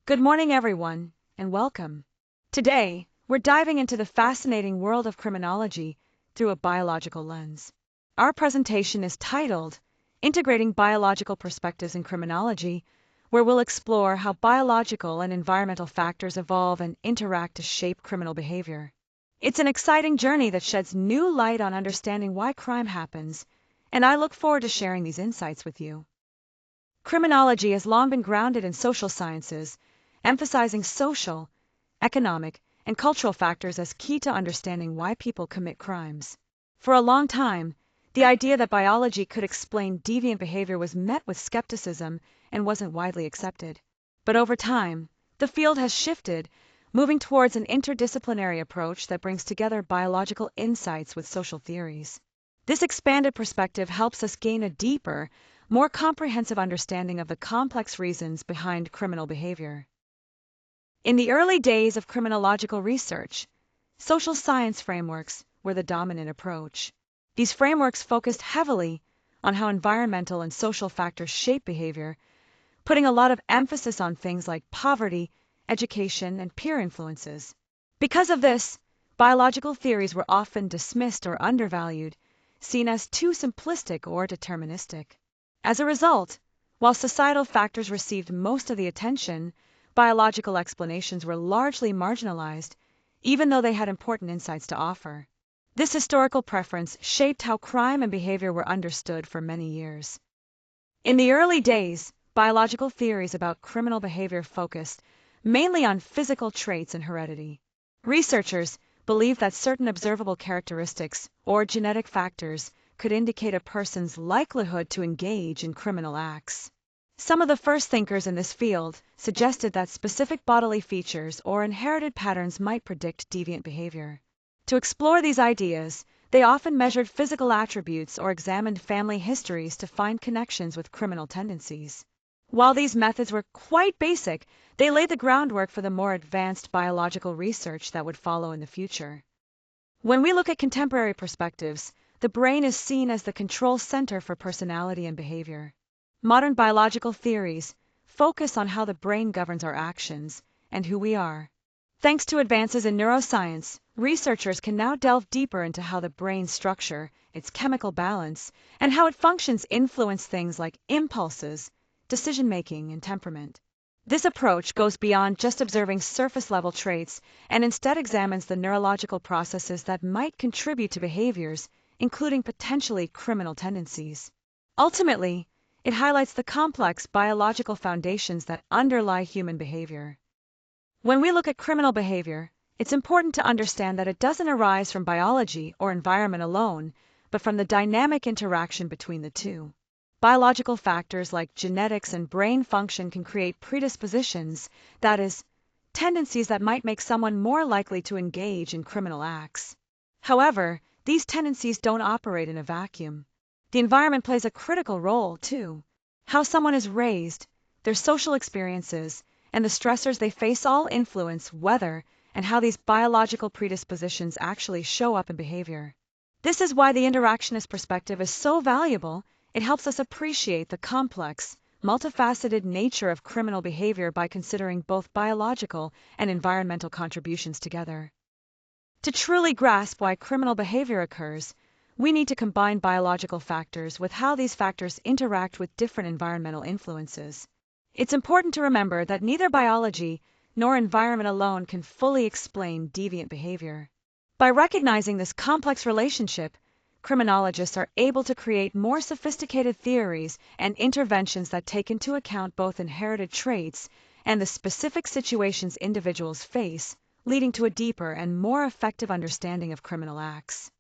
Good morning, everyone, and welcome. Today, we're diving into the fascinating world of criminology through a biological lens. Our presentation is titled Integrating Biological Perspectives in Criminology, where we'll explore how biological and environmental factors evolve and interact to shape criminal behavior. It's an exciting journey that sheds new light on understanding why crime happens, and I look forward to sharing these insights with you. Criminology has long been grounded in social sciences, emphasizing social, economic, and cultural factors as key to understanding why people commit crimes. For a long time, the idea that biology could explain deviant behavior was met with skepticism and wasn't widely accepted. But over time, the field has shifted, moving towards an interdisciplinary approach that brings together biological insights with social theories. This expanded perspective helps us gain a deeper, more comprehensive understanding of the complex reasons behind criminal behavior. In the early days of criminological research, social science frameworks were the dominant approach. These frameworks focused heavily on how environmental and social factors shape behavior, putting a lot of emphasis on things like poverty, education, and peer influences. Because of this, biological theories were often dismissed or undervalued, seen as too simplistic or deterministic. As a result, while societal factors received most of the attention, biological explanations were largely marginalized, even though they had important insights to offer. This historical preference shaped how crime and behavior were understood for many years. In the early days, biological theories about criminal behavior focused mainly on physical traits and heredity. Researchers believed that certain observable characteristics or genetic factors could indicate a person's likelihood to engage in criminal acts. Some of the first thinkers in this field suggested that specific bodily features or inherited patterns might predict deviant behavior. To explore these ideas, they often measured physical attributes or examined family histories to find connections with criminal tendencies. While these methods were quite basic, they laid the groundwork for the more advanced biological research that would follow in the future. When we look at contemporary perspectives, the brain is seen as the control center for personality and behavior. Modern biological theories focus on how the brain governs our actions and who we are. Thanks to advances in neuroscience, researchers can now delve deeper into how the brain's structure, its chemical balance, and how it functions influence things like impulses, decision-making, and temperament. This approach goes beyond just observing surface-level traits and instead examines the neurological processes that might contribute to behaviors, including potentially criminal tendencies. Ultimately, it highlights the complex biological foundations that underlie human behavior. When we look at criminal behavior, it's important to understand that it doesn't arise from biology or environment alone, but from the dynamic interaction between the two. Biological factors like genetics and brain function can create predispositions, that is, tendencies that might make someone more likely to engage in criminal acts. However, these tendencies don't operate in a vacuum. The environment plays a critical role, too. How someone is raised, their social experiences, and the stressors they face all influence whether and how these biological predispositions actually show up in behavior. This is why the interactionist perspective is so valuable. It helps us appreciate the complex, multifaceted nature of criminal behavior by considering both biological and environmental contributions together. To truly grasp why criminal behavior occurs, we need to combine biological factors with how these factors interact with different environmental influences. It's important to remember that neither biology nor environment alone can fully explain deviant behavior. By recognizing this complex relationship, criminologists are able to create more sophisticated theories and interventions that take into account both inherited traits and the specific situations individuals face, leading to a deeper and more effective understanding of criminal acts.